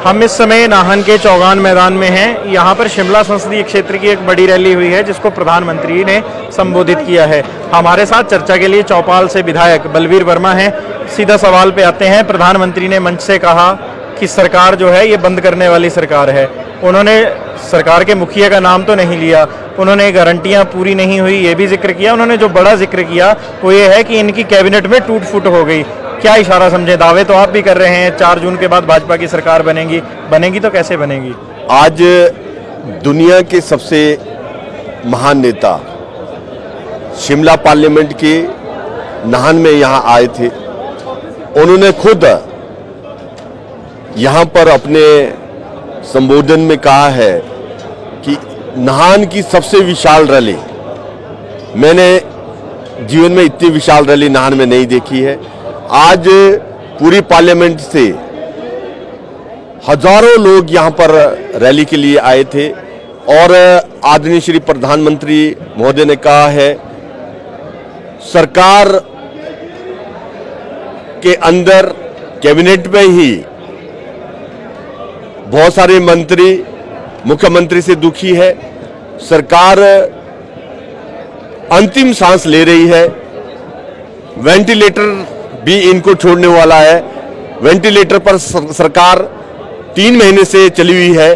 हम इस समय नाहन के चौगान मैदान में हैं। यहाँ पर शिमला संसदीय क्षेत्र की एक बड़ी रैली हुई है जिसको प्रधानमंत्री ने संबोधित किया है। हमारे साथ चर्चा के लिए चौपाल से विधायक बलवीर वर्मा हैं। सीधा सवाल पे आते हैं। प्रधानमंत्री ने मंच से कहा कि सरकार जो है ये बंद करने वाली सरकार है। उन्होंने सरकार के मुखिया का नाम तो नहीं लिया, उन्होंने गारंटियां पूरी नहीं हुई ये भी जिक्र किया। उन्होंने जो बड़ा जिक्र किया वो ये है कि इनकी कैबिनेट में टूट फूट हो गई। क्या इशारा समझे? दावे तो आप भी कर रहे हैं 4 जून के बाद भाजपा की सरकार बनेगी तो कैसे बनेगी? आज दुनिया के सबसे महान नेता शिमला पार्लियामेंट के नाहन में यहाँ आए थे। उन्होंने खुद यहाँ पर अपने संबोधन में कहा है कि नाहन की सबसे विशाल रैली, मैंने जीवन में इतनी विशाल रैली नाहन में नहीं देखी है। आज पूरी पार्लियामेंट से हजारों लोग यहाँ पर रैली के लिए आए थे और आदरणीय श्री प्रधानमंत्री महोदय ने कहा है सरकार के अंदर कैबिनेट में ही बहुत सारे मंत्री मुख्यमंत्री से दुखी है। सरकार अंतिम सांस ले रही है। वेंटिलेटर भी इनको छोड़ने वाला है। वेंटिलेटर पर सरकार 3 महीने से चली हुई है।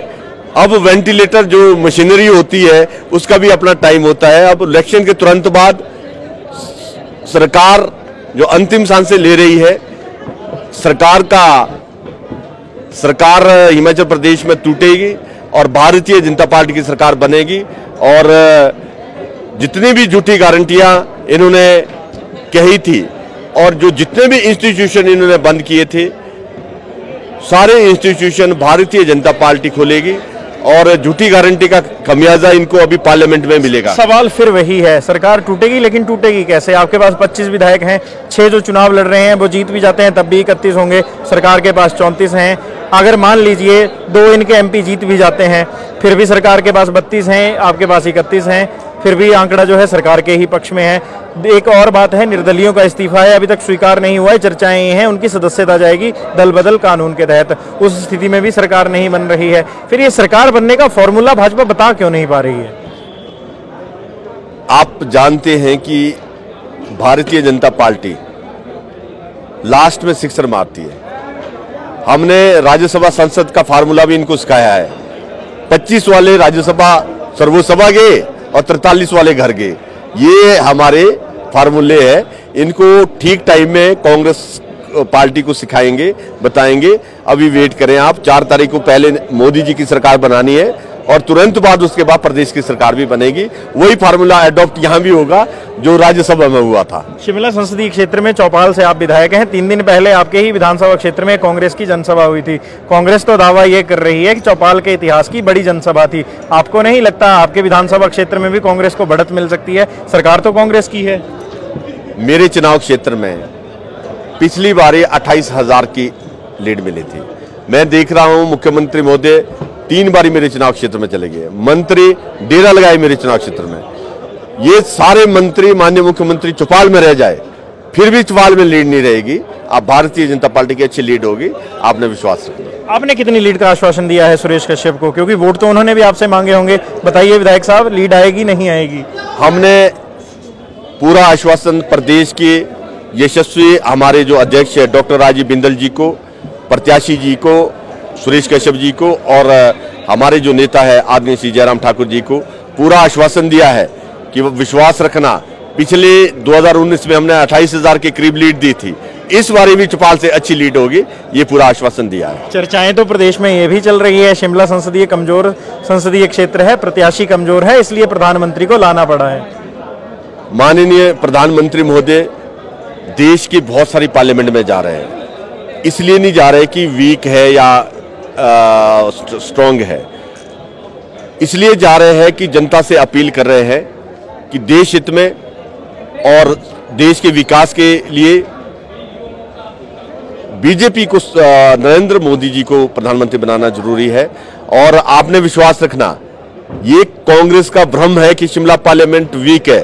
अब वेंटिलेटर जो मशीनरी होती है उसका भी अपना टाइम होता है। अब इलेक्शन के तुरंत बाद सरकार जो अंतिम सांसें ले रही है, सरकार हिमाचल प्रदेश में टूटेगी और भारतीय जनता पार्टी की सरकार बनेगी। और जितनी भी झूठी गारंटियां इन्होंने कही थी और जो जितने भी इंस्टीट्यूशन इन्होंने बंद किए थे, सारे इंस्टीट्यूशन भारतीय जनता पार्टी खोलेगी और झूठी गारंटी का खमियाजा इनको अभी पार्लियामेंट में मिलेगा। सवाल फिर वही है, सरकार टूटेगी लेकिन टूटेगी कैसे? आपके पास 25 विधायक हैं, 6 जो चुनाव लड़ रहे हैं वो जीत भी जाते हैं तब भी 31 होंगे। सरकार के पास 34 हैं। अगर मान लीजिए 2 इनके एमपी जीत भी जाते हैं फिर भी सरकार के पास 32 हैं, आपके पास 31 हैं, फिर भी आंकड़ा जो है सरकार के ही पक्ष में है। एक और बात है, निर्दलियों का इस्तीफा है, अभी तक स्वीकार नहीं हुआ है, चर्चाएं ये हैं उनकी सदस्यता जाएगी दल बदल कानून के तहत। उस स्थिति में भी सरकार नहीं बन रही है। फिर ये सरकार बनने का फॉर्मूला भाजपा बता क्यों नहीं पा रही है? आप जानते हैं कि भारतीय जनता पार्टी लास्ट में सिक्सर मारती है। हमने राज्यसभा संसद का फार्मूला भी इनको सिखाया है। 25 वाले राज्यसभा सर्वोसभा गए और 43 वाले घर गए। ये हमारे फार्मूले हैं। इनको ठीक टाइम में कांग्रेस पार्टी को सिखाएंगे, बताएंगे। अभी वेट करें आप। 4 तारीख को पहले मोदी जी की सरकार बनानी है और तुरंत बाद उसके बाद प्रदेश की सरकार भी बनेगी। वही फार्मूला एडॉप्ट यहां भी होगा जो राज्यसभा में हुआ था। शिमला संसदीय क्षेत्र में चौपाल से आप विधायक हैं। 3 दिन पहले आपके ही विधानसभा क्षेत्र में कांग्रेस की जनसभा हुई थी। कांग्रेस तो दावा ये कर रही है कि चौपाल के इतिहास की बड़ी जनसभा थी। आपको नहीं लगता आपके विधानसभा क्षेत्र में भी कांग्रेस को बढ़त मिल सकती है? सरकार तो कांग्रेस की है। मेरे चुनाव क्षेत्र में पिछली बार 28,000 की लीड मिली थी। मैं देख रहा हूं मुख्यमंत्री महोदय 3 बारी मेरे चुनाव क्षेत्र में चले गए। मंत्री डेरा लगाए मेरे चुनाव क्षेत्र में। ये सारे मंत्री माननीय मुख्यमंत्री चौपाल में रह जाए फिर भी चौपाल में लीड नहीं रहेगी। अब भारतीय जनता पार्टी की अच्छी लीड होगी, आपने विश्वास रखना। आपने कितनी लीड का आश्वासन दिया है सुरेश कश्यप को? क्योंकि वोट तो उन्होंने भी आपसे मांगे होंगे। बताइए विधायक साहब, लीड आएगी नहीं आएगी? हमने पूरा आश्वासन प्रदेश के यशस्वी हमारे जो अध्यक्ष है डॉक्टर राजीव बिंदल जी को, प्रत्याशी जी को, सुरेश कश्यप जी को और हमारे जो नेता है आदरणीय श्री जयराम ठाकुर जी को पूरा आश्वासन दिया है कि वो विश्वास रखना। पिछले 2019 में हमने 28,000 के करीब लीड दी थी। इस बार भी चौपाल से अच्छी लीड होगी, ये पूरा आश्वासन दिया है। चर्चाएं तो प्रदेश में ये भी चल रही है शिमला संसदीय कमजोर संसदीय क्षेत्र है, प्रत्याशी कमजोर है, इसलिए प्रधानमंत्री को लाना पड़ा है। माननीय प्रधानमंत्री महोदय देश की बहुत सारी पार्लियामेंट में जा रहे हैं। इसलिए नहीं जा रहे कि वीक है या स्ट्रांग है। इसलिए जा रहे हैं कि जनता से अपील कर रहे हैं कि देश हित में और देश के विकास के लिए बीजेपी को नरेंद्र मोदी जी को प्रधानमंत्री बनाना जरूरी है। और आपने विश्वास रखना, ये कांग्रेस का भ्रम है कि शिमला पार्लियामेंट वीक है।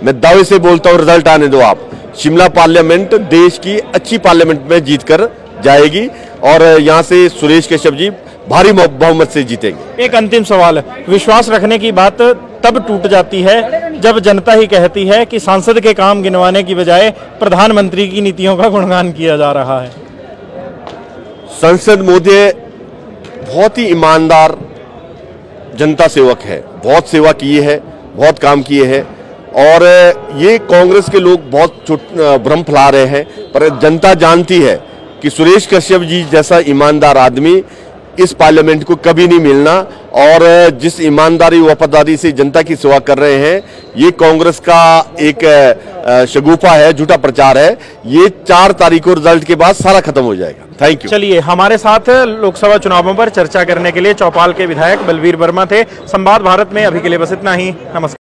मैं दावे से बोलता हूं, रिजल्ट आने दो आप। शिमला पार्लियामेंट देश की अच्छी पार्लियामेंट में जीतकर जाएगी और यहां से सुरेश कश्यप जी भारी बहुमत से जीतेंगे। एक अंतिम सवाल, विश्वास रखने की बात तब टूट जाती है जब जनता ही कहती है कि सांसद के काम गिनवाने की बजाय प्रधानमंत्री की नीतियों का गुणगान किया जा रहा है। संसद महोदय बहुत ही ईमानदार जनता सेवक है, बहुत सेवा की है, बहुत काम किए हैं और ये कांग्रेस के लोग बहुत भ्रम फैला रहे हैं, पर जनता जानती है कि सुरेश कश्यप जी जैसा ईमानदार आदमी इस पार्लियामेंट को कभी नहीं मिलना और जिस ईमानदारी वफादारी से जनता की सेवा कर रहे हैं, ये कांग्रेस का एक शगुफा है, झूठा प्रचार है। ये 4 तारीख को रिजल्ट के बाद सारा खत्म हो जाएगा। Thank you. चलिए, हमारे साथ लोकसभा चुनावों पर चर्चा करने के लिए चौपाल के विधायक बलवीर वर्मा थे। संवाद भारत में अभी के लिए बस इतना ही। नमस्कार।